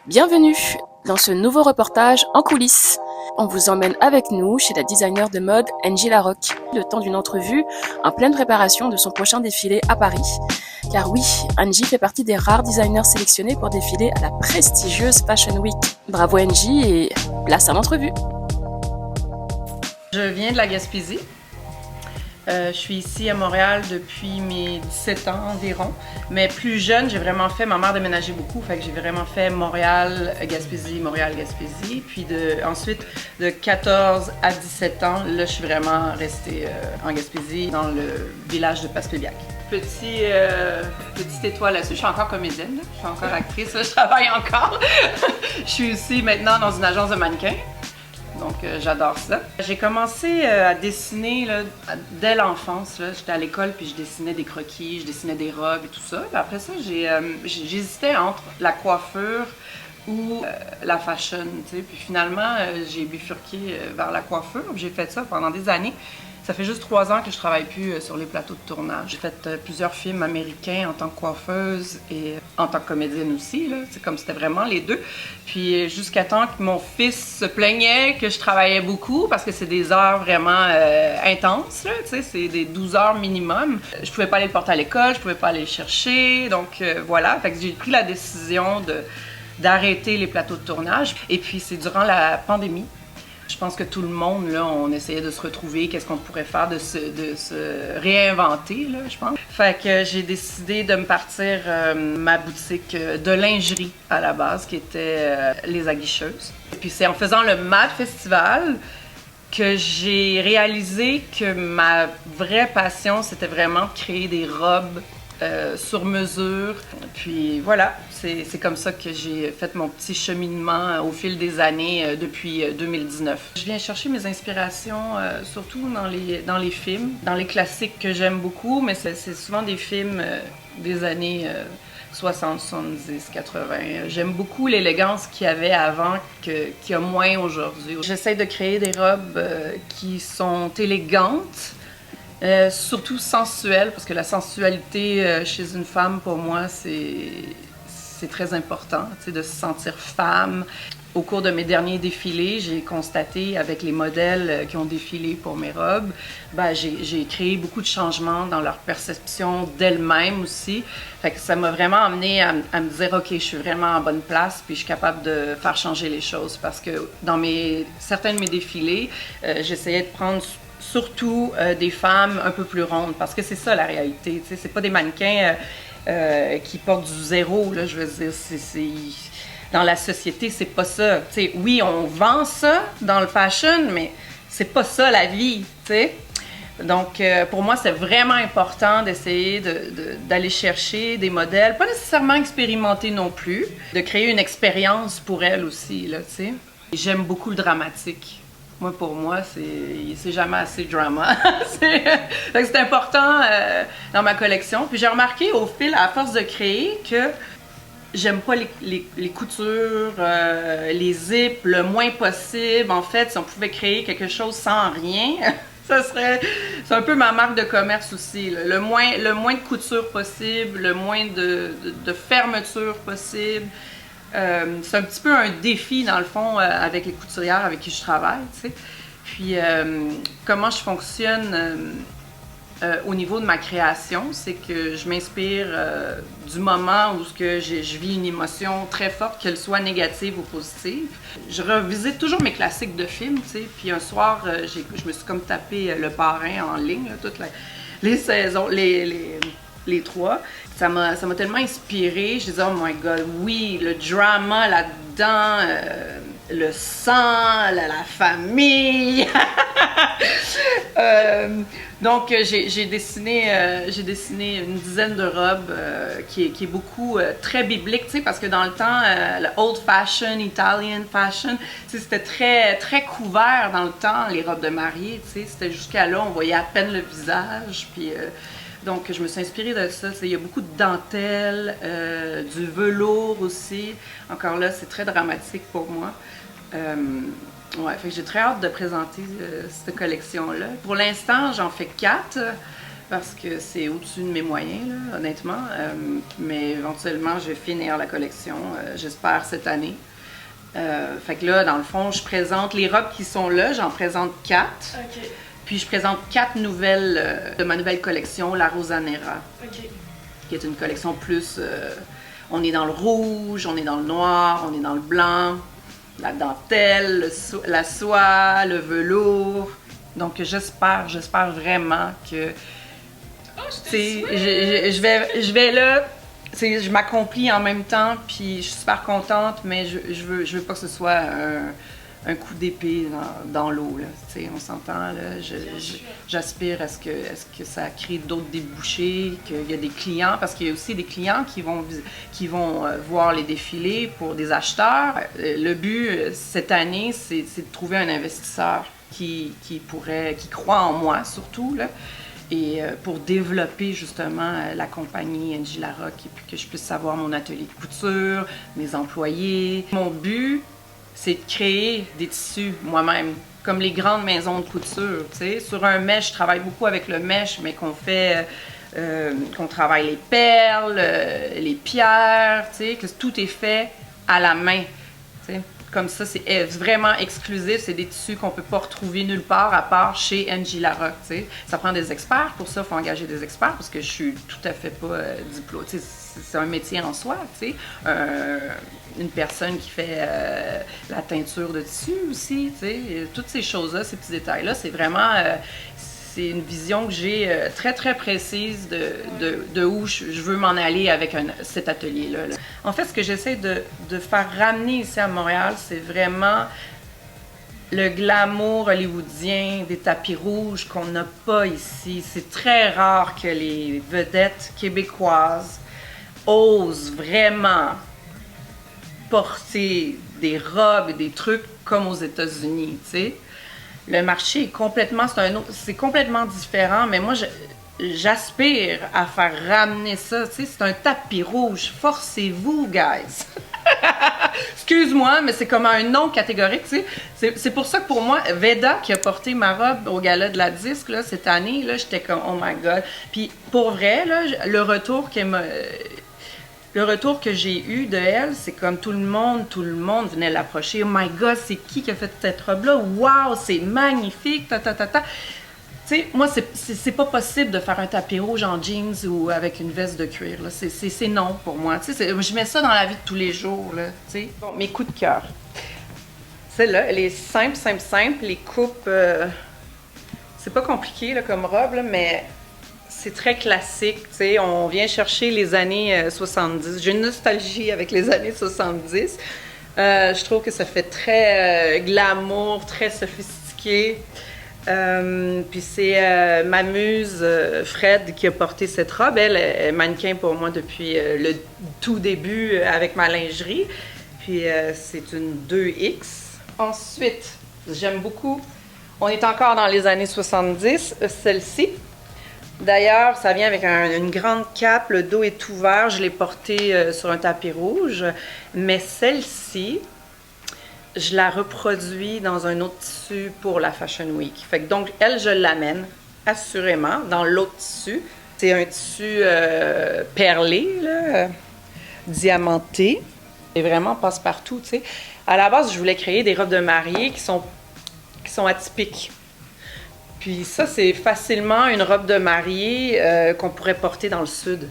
Bienvenue dans ce nouveau reportage en coulisses. On vous emmène avec nous chez la designer de mode Angie Larocque, le temps d'une entrevue en pleine préparation de son prochain défilé à Paris. Car oui, Angie fait partie des rares designers sélectionnés pour défiler à la prestigieuse Fashion Week. Bravo Angie et place à l'entrevue. Je viens de la Gaspésie. Je suis ici à Montréal depuis mes 17 ans environ. Mais plus jeune, j'ai vraiment fait, ma mère déménageait beaucoup, fait que j'ai vraiment fait Montréal, Gaspésie, Montréal, Gaspésie. Puis ensuite, de 14 à 17 ans, là, je suis vraiment restée en Gaspésie, dans le village de Passepébiac. Petite étoile là-dessus, je suis encore comédienne, je suis encore actrice, je travaille encore. Je suis aussi maintenant dans une agence de mannequins. Donc, j'adore ça. J'ai commencé à dessiner là, dès l'enfance. J'étais à l'école puis je dessinais des croquis, je dessinais des robes et tout ça. Puis après ça, j'hésitais entre la coiffure ou la fashion. Puis finalement, j'ai bifurqué vers la coiffure. J'ai fait ça pendant des années. Ça fait juste 3 ans que je travaille plus sur les plateaux de tournage. J'ai fait plusieurs films américains en tant que coiffeuse et en tant que comédienne aussi. C'est comme c'était vraiment les deux. Puis jusqu'à temps que mon fils se plaignait que je travaillais beaucoup parce que c'est des heures vraiment intenses. C'est des 12 heures minimum. Je pouvais pas aller le porter à l'école, je pouvais pas aller le chercher. Donc voilà, fait que j'ai pris la décision d'arrêter les plateaux de tournage. Et puis c'est durant la pandémie. Je pense que tout le monde, là, on essayait de se retrouver, qu'est-ce qu'on pourrait faire, de se réinventer, là, je pense. Fait que j'ai décidé de me partir ma boutique de lingerie à la base, qui était Les Aguicheuses. Et puis c'est en faisant le MAD Festival que j'ai réalisé que ma vraie passion, c'était vraiment de créer des robes sur mesure. Puis voilà, c'est comme ça que j'ai fait mon petit cheminement au fil des années depuis 2019. Je viens chercher mes inspirations surtout dans les films, dans les classiques que j'aime beaucoup, mais c'est souvent des films des années 60, 70, 80. J'aime beaucoup l'élégance qu'il y avait avant, qu'il y a moins aujourd'hui. J'essaie de créer des robes qui sont élégantes, surtout sensuelle, parce que la sensualité chez une femme, pour moi, c'est très important, de se sentir femme. Au cours de mes derniers défilés, j'ai constaté avec les modèles qui ont défilé pour mes robes, j'ai créé beaucoup de changements dans leur perception d'elles-mêmes aussi. Fait que ça m'a vraiment amené à me dire, OK, je suis vraiment en bonne place, puis je suis capable de faire changer les choses. Parce que dans certains de mes défilés, j'essayais de prendre surtout des femmes un peu plus rondes, parce que c'est ça la réalité. C'est pas des mannequins qui portent du zéro, là, je veux dire. Dans la société, c'est pas ça. Oui, on vend ça dans le fashion, mais c'est pas ça la vie. Donc, pour moi, c'est vraiment important d'essayer d'aller chercher des modèles, pas nécessairement expérimentés non plus, de créer une expérience pour elles aussi. J'aime beaucoup le dramatique. Pour moi, c'est jamais assez drama. C'est important dans ma collection. Puis j'ai remarqué au fil, à force de créer, que j'aime pas les coutures, les zips, le moins possible. En fait, si on pouvait créer quelque chose sans rien, c'est un peu ma marque de commerce aussi. Là. Le moins de couture possible, le moins de fermeture possible. C'est un petit peu un défi, dans le fond, avec les couturières avec qui je travaille. Puis, comment je fonctionne au niveau de ma création, c'est que je m'inspire du moment où je vis une émotion très forte, qu'elle soit négative ou positive. Je revisite toujours mes classiques de films, puis un soir, je me suis comme tapé Le Parrain en ligne, là, toutes les saisons, les 3. Ça m'a tellement inspirée. Je disais, oh my God, oui, le drama là-dedans, le sang, la famille. Donc, j'ai dessiné une dizaine de robes qui est beaucoup très biblique, parce que dans le temps, le old fashion, Italian fashion, c'était très, très couvert dans le temps, les robes de mariée. C'était jusqu'à là, on voyait à peine le visage. Puis, donc, je me suis inspirée de ça. Il y a beaucoup de dentelle, du velours aussi. Encore là, c'est très dramatique pour moi. Fait que j'ai très hâte de présenter cette collection-là. Pour l'instant, j'en fais 4. parce que c'est au-dessus de mes moyens, là, honnêtement. Mais éventuellement, je vais finir la collection, j'espère, cette année. Fait que là, dans le fond, je présente les robes qui sont là, j'en présente 4. Ok. Puis je présente 4 nouvelles de ma nouvelle collection, la Rosanera, qui est une collection plus... on est dans le rouge, on est dans le noir, on est dans le blanc, la dentelle, la soie, le velours. Donc j'espère vraiment que... je vais là, je m'accomplis en même temps, puis je suis super contente, mais je veux pas que ce soit un coup d'épée dans l'eau. On s'entend, là. J'aspire à ce que ça crée d'autres débouchés, qu'il y a des clients, parce qu'il y a aussi des clients qui vont voir les défilés pour des acheteurs. Le but cette année, c'est de trouver un investisseur qui croit en moi surtout, là. Et pour développer justement la compagnie NJ Larocque et puis que je puisse avoir mon atelier de couture, mes employés. Mon but, c'est de créer des tissus moi-même, comme les grandes maisons de couture. T'sais. Sur un mesh, je travaille beaucoup avec le mesh, mais qu'on travaille les perles, les pierres, que tout est fait à la main. T'sais. Comme ça, c'est vraiment exclusif. C'est des tissus qu'on ne peut pas retrouver nulle part à part chez NJ Larocque. Ça prend des experts. Pour ça, il faut engager des experts parce que je suis tout à fait pas diplômée. C'est un métier en soi. Une personne qui fait la teinture de tissu aussi. Toutes ces choses-là, ces petits détails-là, c'est vraiment... c'est une vision que j'ai très, très précise de où je veux m'en aller avec cet atelier-là. Là. En fait, ce que j'essaie de faire ramener ici à Montréal, c'est vraiment le glamour hollywoodien des tapis rouges qu'on n'a pas ici. C'est très rare que les vedettes québécoises osent vraiment porter des robes et des trucs comme aux États-Unis, tu sais. Le marché est complètement, c'est complètement différent, mais moi, j'aspire à faire ramener ça. Tu sais, c'est un tapis rouge. Forcez-vous, guys! Excuse-moi, mais c'est comme un nom catégorique, tu sais. C'est pour ça que pour moi, Veda, qui a porté ma robe au gala de la disque, là, cette année, là, j'étais comme, oh my God. Puis pour vrai, là, le retour que j'ai eu de elle, c'est comme tout le monde venait l'approcher. Oh my God, c'est qui a fait cette robe-là? Wow, c'est magnifique, ta. Tu sais, moi, c'est pas possible de faire un tapis rouge en jeans ou avec une veste de cuir. C'est non pour moi. Tu sais, je mets ça dans la vie de tous les jours. Là, tu sais. Bon, mes coups de cœur. Celle-là, elle est simple. Les coupes, c'est pas compliqué là, comme robe, là, mais c'est très classique. Tu sais, on vient chercher les années 70. J'ai une nostalgie avec les années 70. Je trouve que ça fait très glamour, très sophistiqué. Puis c'est ma muse Fred qui a porté cette robe. Elle est mannequin pour moi depuis le tout début avec ma lingerie. Puis c'est une 2X. Ensuite, j'aime beaucoup, on est encore dans les années 70, celle-ci. D'ailleurs, ça vient avec une grande cape, le dos est ouvert. Je l'ai portée sur un tapis rouge. Mais celle-ci, je la reproduis dans un autre tissu pour la Fashion Week. Fait que donc, elle, je l'amène assurément dans l'autre tissu. C'est un tissu perlé, là, diamanté. Et vraiment passe-partout, tu sais. À la base, je voulais créer des robes de mariée qui sont atypiques. Puis ça, c'est facilement une robe de mariée qu'on pourrait porter dans le sud.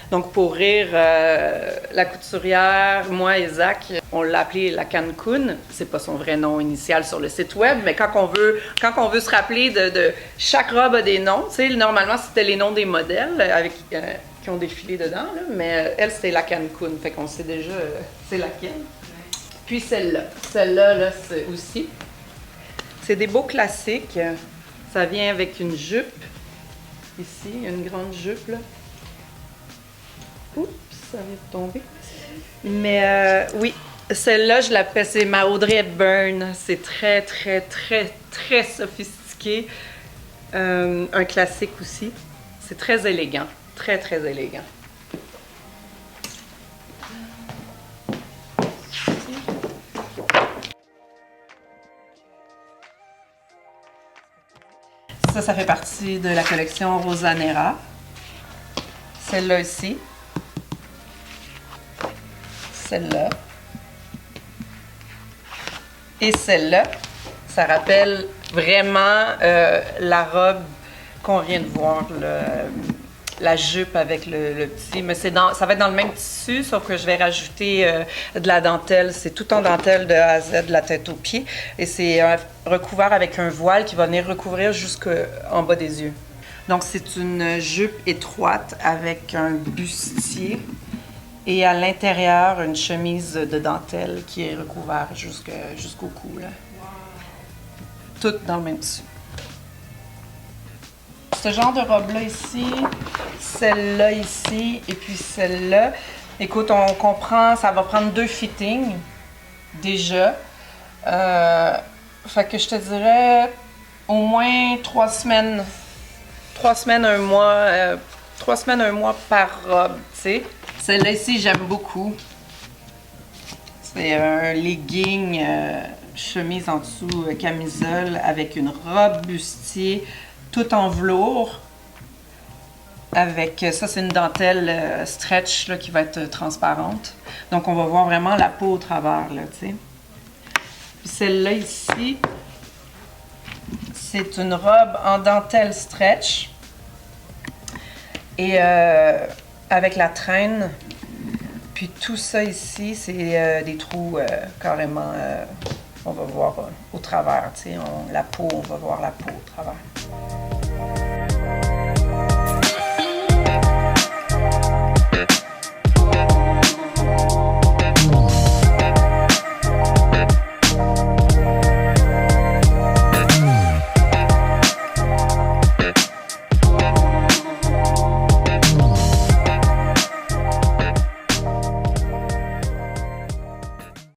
Donc, pour rire, la couturière, moi et Zach, on l'a appelée la Cancun. C'est pas son vrai nom initial sur le site web, mais quand on veut se rappeler de chaque robe a des noms, tu sais, normalement, c'était les noms des modèles qui ont défilé dedans, là, mais elle, c'était la Cancun. Fait qu'on sait déjà c'est laquelle. Puis celle-là. Celle-là, là, c'est aussi. C'est des beaux classiques. Ça vient avec une jupe. Ici, une grande jupe, là. Oups, ça vient de tomber. Mais oui, celle-là, je l'appelle, c'est ma Audrey Hepburn. C'est très, très, très, très sophistiqué. Un classique aussi. C'est très élégant. Très, très élégant. Ça fait partie de la collection Rosanera. Celle-là ici. Celle-là. Et celle-là. Ça rappelle vraiment la robe qu'on vient de voir, la jupe avec le petit. Mais ça va être dans le même tissu, sauf que je vais rajouter de la dentelle. C'est tout en dentelle de A à Z, de la tête aux pieds. Et c'est recouvert avec un voile qui va venir recouvrir jusqu'en bas des yeux. Donc, c'est une jupe étroite avec un bustier. Et à l'intérieur, une chemise de dentelle qui est recouverte jusqu'au cou. Là. Tout dans le même tissu. Ce genre de robe-là ici, celle-là ici, et puis celle-là. Écoute, on comprend, ça va prendre 2 fittings, déjà. Fait que je te dirais au moins 3 semaines. 3 semaines, 1 mois. 3 semaines, 1 mois par robe, tu sais. Celle-là ici, j'aime beaucoup. C'est un legging, chemise en dessous, camisole, avec une robe bustier, tout en velours. Avec ça, c'est une dentelle stretch là, qui va être transparente. Donc, on va voir vraiment la peau au travers, là, tu sais. Puis celle-là ici, c'est une robe en dentelle stretch. Et avec la traîne. Puis tout ça ici, c'est des trous carrément, on va voir au travers, tu sais. La peau, on va voir la peau au travers.